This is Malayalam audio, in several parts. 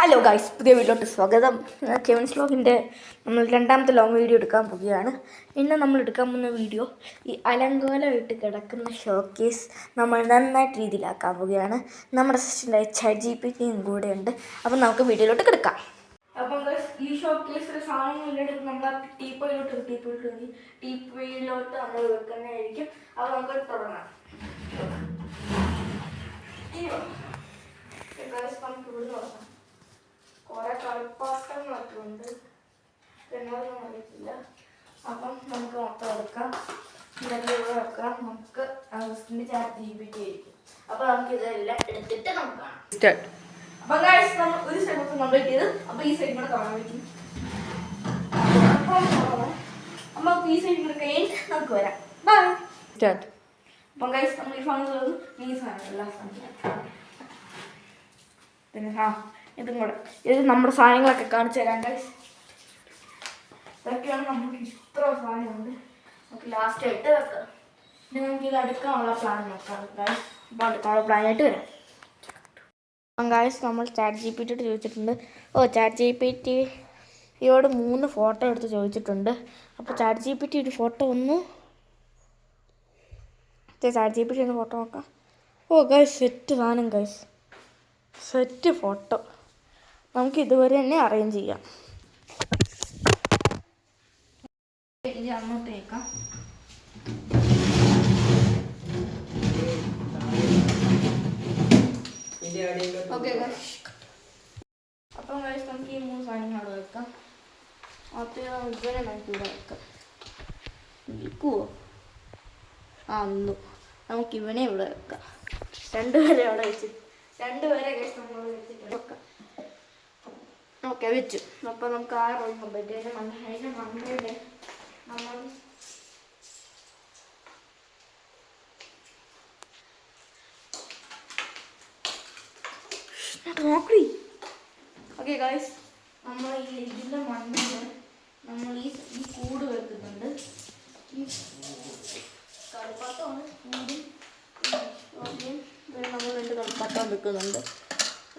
ഹലോ ഗൈസ്, പുതിയ വീഡിയോട്ട് സ്വാഗതം. കെവിൻസ് വ്ലോഗിൻ്റെ നമ്മൾ രണ്ടാമത്തെ ലോങ് വീഡിയോ എടുക്കാൻ പോവുകയാണ്. ഇന്ന് നമ്മൾ എടുക്കാൻ പോകുന്ന വീഡിയോ ഈ അലങ്കോലമായിട്ട് കിടക്കുന്ന ഷോക്കേസ് നമ്മൾ നന്നായിട്ട് രീതിയിലാക്കാൻ പോവുകയാണ്. നമ്മുടെ അസിസ്റ്റൻ്റായ ChatGPT കൂടെ ഉണ്ട്. അപ്പം നമുക്ക് വീഡിയോയിലോട്ട് കിടക്കാം. അപ്പം ഗൈസ്, ഈ ഷോക്കേസിൽ സാധനങ്ങളെല്ലാം എടുത്ത് നമ്മൾ ടീപ്പോയിലോട്ട് നമ്മൾ വെക്കുന്നതായിരിക്കും. അപ്പോൾ നമുക്ക് തുടങ്ങാം. ഗൈസ്, നമുക്ക് ഇവിടെ തുടങ്ങാം. കുറേ കളിപ്പാട്ടങ്ങളൊക്കെ ഉണ്ട്, എന്നൊന്നും അറിയത്തില്ല. അപ്പം നമുക്ക് മൊത്തം എടുക്കാം, ഇതെല്ലാം ഇവിടെ വെക്കാം. നമുക്ക് അസിസ്റ്റൻ്റ് ChatGPT ആയിരിക്കും. അപ്പം നമുക്ക് ഇതെല്ലാം എടുത്തിട്ട് നമുക്ക് കാണാം. അപ്പം ഗൈസ്, നമ്മൾ ഒരു സ്റ്റെപ്പ് കംപ്ലീറ്റ് ചെയ്ത് അപ്പം ഈ സൈഡ് കൂടെ കാണാൻ പറ്റും. അപ്പം ഈ സൈഡ് കൂടെ കഴിഞ്ഞ് നമുക്ക് വരാം. ബൈ. അപ്പം ഗൈസ്, നമ്മൾ ഈ സാധനം ഈ സാധനം എല്ലാ സാധനവും പിന്നെ ഇതും കൂടെ, ഇത് നമ്മുടെ സാധനങ്ങളൊക്കെ കാണിച്ചു തരാം ഗൈസ്. ഇതൊക്കെയാണ് നമുക്ക് ഇത്ര സാധനമുണ്ട്. നമുക്ക് ലാസ്റ്റ് ആയിട്ട് വെക്കാം. പിന്നെ നമുക്ക് ഇത് അടുക്കാനുള്ള പ്ലാൻ നോക്കാം ഗൈസ്. അപ്പോൾ അടുക്കാനുള്ള പ്ലാനായിട്ട് വരാം. ഗൈസ്, നമ്മൾ ChatGPT ചോദിച്ചിട്ടുണ്ട്. ChatGPTയോട് 3 ഫോട്ടോ എടുത്ത് ചോദിച്ചിട്ടുണ്ട്. അപ്പോൾ ChatGPT ഒരു ഫോട്ടോ ഒന്ന് ChatGPT ഒന്ന് ഫോട്ടോ നോക്കാം. ഗൈസ്, സെറ്റ് സാധനം ഗൈസ്, സെറ്റ് ഫോട്ടോ. നമുക്ക് ഇതുവരെ തന്നെ അറേഞ്ച് ചെയ്യാം. ഇത് അങ്ങോട്ടേക്കാം. ഓക്കെ ഗൈസ്, അപ്പം ഗൈസ് നമുക്ക് ഈ 3 സാധനങ്ങൾ അവിടെ വെക്കാം. ആദ്യം ഇവരെ നമുക്ക് ഇവിടെ വെക്കാം. വിൽക്കുവോ? നമുക്ക് ഇവനെ ഇവിടെ വെക്കാം. 2 പേരെ അവിടെ വെച്ച് 2 പേരെ ഗൈസ് നമ്മൾ വെച്ചിട്ട് വെക്കാം. ഓക്കെ, വെച്ചു. അപ്പോൾ നമുക്ക് ആ റോൾ കംപ്ലീറ്റ് അതിൻ്റെ മണ്ണിൻ്റെ നമ്മൾ നോക്കി. ഓക്കെ ഗൈസ്, നമ്മൾ ഇതിൻ്റെ മണ്ണിൽ നമ്മൾ ഈ കൂട് വെക്കുന്നുണ്ട്. ഈ കളിപ്പാട്ടമാണ് കൂടി. നമ്മൾ 2 കളിപ്പാട്ടം വെക്കുന്നുണ്ട്.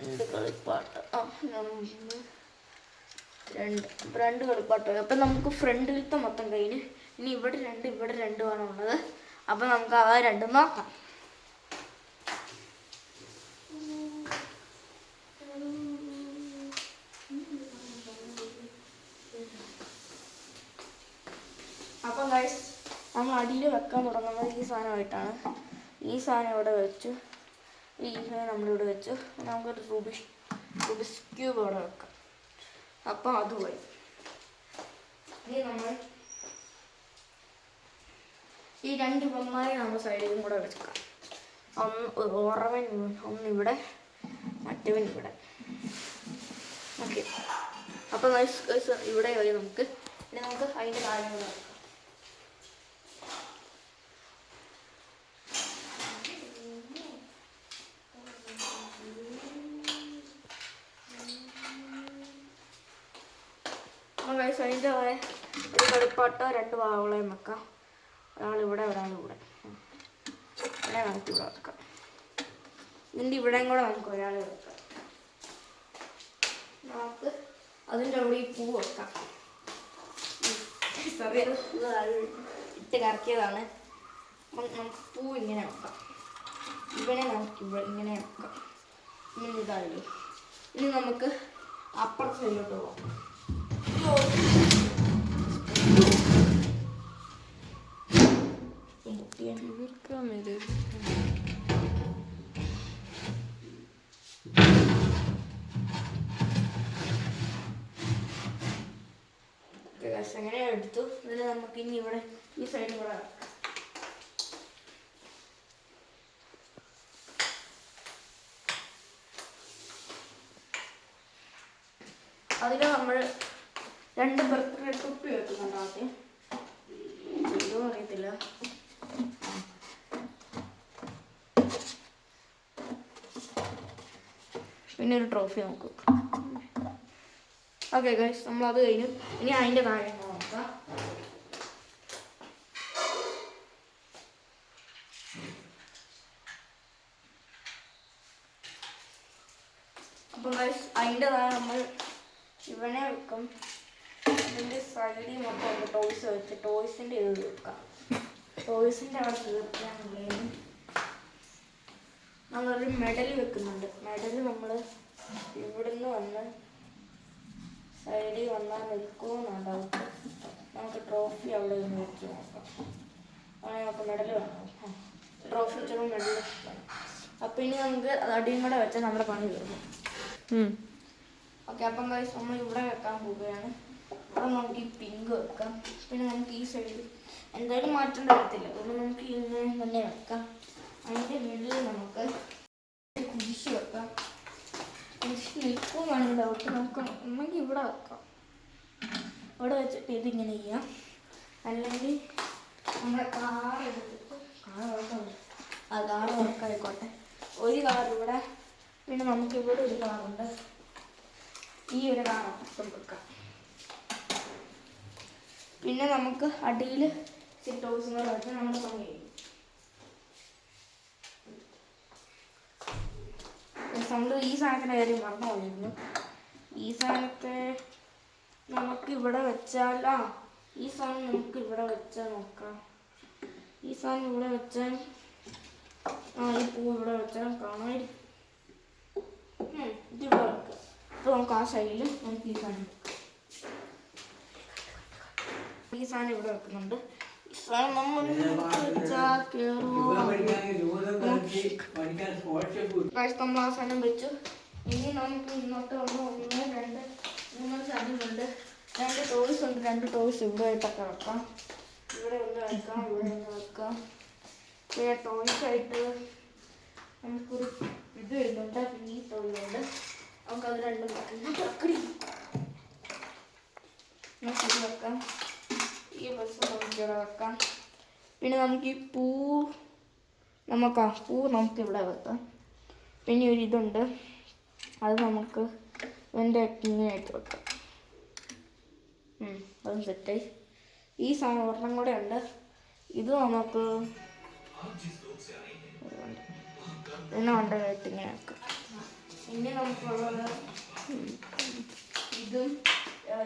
2 കളിപ്പാട്ടം രണ്ട് കളിപ്പാട്ടം. അപ്പം നമുക്ക് ഫ്രണ്ടിലത്തെ മൊത്തം കഴിഞ്ഞ് ഇനി ഇവിടെ 2 ഇവിടെ 2 ആണ് ഉള്ളത്. അപ്പം നമുക്ക് ആ 2 നോക്കാം. അപ്പം ഗൈസ്, നമ്മൾ അടിയിൽ വെക്കാൻ തുടങ്ങുന്നത് ഈ സാധനമായിട്ടാണ്. ഈ സാധനം ഇവിടെ വെച്ചു, ഈ സാധനം നമ്മളിവിടെ വെച്ചു. നമുക്കൊരു റൂബിക്സ് ക്യൂബ് ഇവിടെ വെക്കാം. അപ്പം അതുപോയി. ഇനി നമ്മൾ ഈ 2 ബൊമ്മമാരെ നമ്മൾ സൈഡിലും കൂടെ വെക്കാം. ഒന്നിവിടെ, മറ്റവൻ ഇവിടെ. ഓക്കെ, അപ്പം ഇവിടെ വഴി നമുക്ക് ഇനി നമുക്ക് അതിൻ്റെ കാര്യങ്ങൾ നോക്കാം. അതിൻ്റെ ഒരു കളിപ്പാട്ടോ 2 വാവളയും വെക്കാം. ഒരാളിവിടെ, ഒരാളിവിടെ. നമുക്ക് ഇവിടെ വെക്കാം. ഇതിൻ്റെ ഇവിടെയും കൂടെ നമുക്ക് ഒരാൾ വെക്കാം. നമുക്ക് അതിൻ്റെ അവിടെ ഈ പൂ വെക്കാം. ഇട്ട് കറക്കിയതാണ്. നമുക്ക് പൂ ഇങ്ങനെ വെക്കാം. ഇവനെ നമുക്ക് ഇവിടെ ഇങ്ങനെ വെക്കാം. ഇങ്ങനെ ഇതായി. ഇനി നമുക്ക് അപ്പുറത്തെ സൈഡിലോട്ട് പോകാം. അങ്ങനെ എടുത്തു. ഇതിൽ നമുക്ക് ഇനി ഇവിടെ ഈ സൈഡിൽ കൂടെ അതിൽ നമ്മൾ 2 ബർത്ത്ഡേ തൊപ്പി വെക്കുന്നുണ്ട്. ആദ്യം എന്തോ അറിയത്തില്ല. പിന്നെ ഒരു ട്രോഫി നോക്കും. ഓക്കെ ഗൈസ്, നമ്മളത് കഴിഞ്ഞു. ഇനി അതിൻ്റെ കാര്യങ്ങൾ നോക്കാം. അപ്പം ഗൈസ് അതിൻ്റെ നമ്മൾ ഇവനെ വെക്കും. ഇതിൻ്റെ സൈഡിൽ മൊത്തം ഉണ്ട് ടോയ്സ് വെച്ച് ടോയ്സിൻ്റെ ഇത് വെക്കാം. ടോയ്സിൻ്റെ അവിടെ തീർക്കാൻ വേണ്ടി നമ്മളൊരു മെഡൽ വെക്കുന്നുണ്ട്. മെഡൽ നമ്മൾ ഇവിടുന്ന് വന്ന് സൈഡിൽ വന്നാൽ നിൽക്കുമെന്നുണ്ടാവും. നമുക്ക് ട്രോഫി അവിടെ നിന്ന് വെച്ച് നോക്കാം. അങ്ങനെ നമുക്ക് മെഡൽ വേണം. ട്രോഫി വെച്ചാൽ മെഡൽ വേണം. അപ്പം ഇനി നമുക്ക് അടിയും കൂടെ വെച്ചാൽ നമ്മുടെ പണി തീർന്നു. ഓക്കെ, അപ്പം ഗൈസ് നമ്മൾ ഇവിടെ വെക്കാൻ പോവുകയാണ്. ഇവിടെ നമുക്ക് ഈ പിങ്ക് വെക്കാം. പിന്നെ നമുക്ക് ഈ സൈഡിൽ എന്തായാലും മാറ്റേണ്ട വരത്തില്ല, അതുകൊണ്ട് നമുക്ക് ഇങ്ങനെ തന്നെ വെക്കാം. അതിൻ്റെ മുകളിൽ നമുക്ക് കുരിശ് വെക്കാം. കുരിശ് നിൽക്കുമെന്നാണ് ഡൗട്ട്. നമുക്ക് ഒന്നെങ്കിൽ ഇവിടെ വെക്കാം. ഇവിടെ വെച്ചിട്ട് ഇതിങ്ങനെ ചെയ്യാം. അല്ലെങ്കിൽ നമ്മുടെ കാർ എടുത്തിട്ട് കാർ വർക്കായിക്കോട്ടെ. ഒരു കാർ ഇവിടെ, പിന്നെ നമുക്കിവിടെ ഒരു കാറുണ്ട്. ഈ ഒരു കാർ അപ്പുറം വെക്കാം. പിന്നെ നമുക്ക് അടിയിൽ സിറ്റ് ഹൗസും കൂടെ വെച്ച് നമ്മുടെ പണി ചെയ്യും. നമ്മൾ ഈ സാധനത്തിൻ്റെ കാര്യം മറന്നു പോയിരുന്നു. ഈ സാധനത്തെ നമുക്ക് ഇവിടെ വെച്ചാൽ ഈ സാധനം നമുക്ക് ഇവിടെ വെച്ചാൽ നോക്കാം. ഈ സാധനം ഇവിടെ വെച്ചാൽ ഈ പൂ ഇവിടെ വെച്ചാൽ കാണാമായിരിക്കും. ഇതിവിടെ വെക്കാം. അപ്പോൾ നമുക്ക് ആ സൈഡിൽ നമുക്ക് ഈ സാധനം വെക്കാം. ഈ സാധനം ഇവിടെ വെക്കുന്നുണ്ട്. ഈ സാധനം നമ്മൾ വെച്ചാൽ നമ്മൾ ആ സാധനം വെച്ചു. ഇനി നമുക്ക് ഇങ്ങോട്ട് വന്ന് 1, 2, 3 സാധനങ്ങളുണ്ട്. 2 ടോയ്സ് ഉണ്ട്. 2 ടോയ്സ് ഇവിടെ ആയിട്ടൊക്കെ വെക്കാം. ഇവിടെ ഒന്ന് വെക്കാം, ഇവിടെ ഒന്ന് വെക്കാം. പിന്നെ ടോയ്സായിട്ട് നമുക്കൊരു ഇത് വരുന്നുണ്ട്. പിന്നെ ഈ ടോയ്സുണ്ട്. നമുക്കത് രണ്ടും നമുക്കിത് വെക്കാം. ഈ ബസ് നമുക്കിവിടെ വെക്കാം. പിന്നെ നമുക്ക് ഈ പൂ നമുക്കിവിടെ വെക്കാം. പിന്നെ ഒരു ഇതുണ്ട്, അത് നമുക്ക് എൻ്റെ ഇങ്ങനെയായിട്ട് വെക്കാം. അതും സെറ്റായി. ഈ സാധനം ഒരെണ്ണം കൂടെ ഉണ്ട്. ഇത് നമുക്ക് പിന്നെ ഉണ്ടായിട്ട് ഇങ്ങനെ വെക്കാം. ഇനി നമുക്കുള്ളത് ഇതും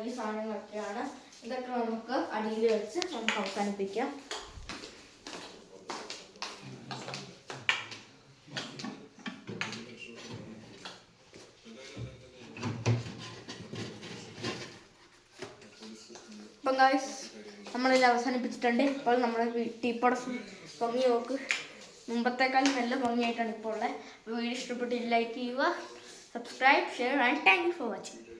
ഈ സാധനങ്ങളൊക്കെയാണ്. ഇതൊക്കെ നമുക്ക് അടിയിൽ വെച്ച് നമുക്ക് അവസാനിപ്പിക്കാം. അപ്പം ഗായ്സ് നമ്മളിത് അവസാനിപ്പിച്ചിട്ടുണ്ട്. ഇപ്പോൾ നമ്മുടെ ടീപ്പോടെ ഭംഗി നോക്ക്, മുമ്പത്തേക്കാളും നല്ല ഭംഗിയായിട്ടാണ് ഇപ്പോൾ ഉള്ളത്. വീഡിയോ ഇഷ്ടപ്പെട്ട് ലൈക്ക് ചെയ്യുക, subscribe, share and thank you for watching.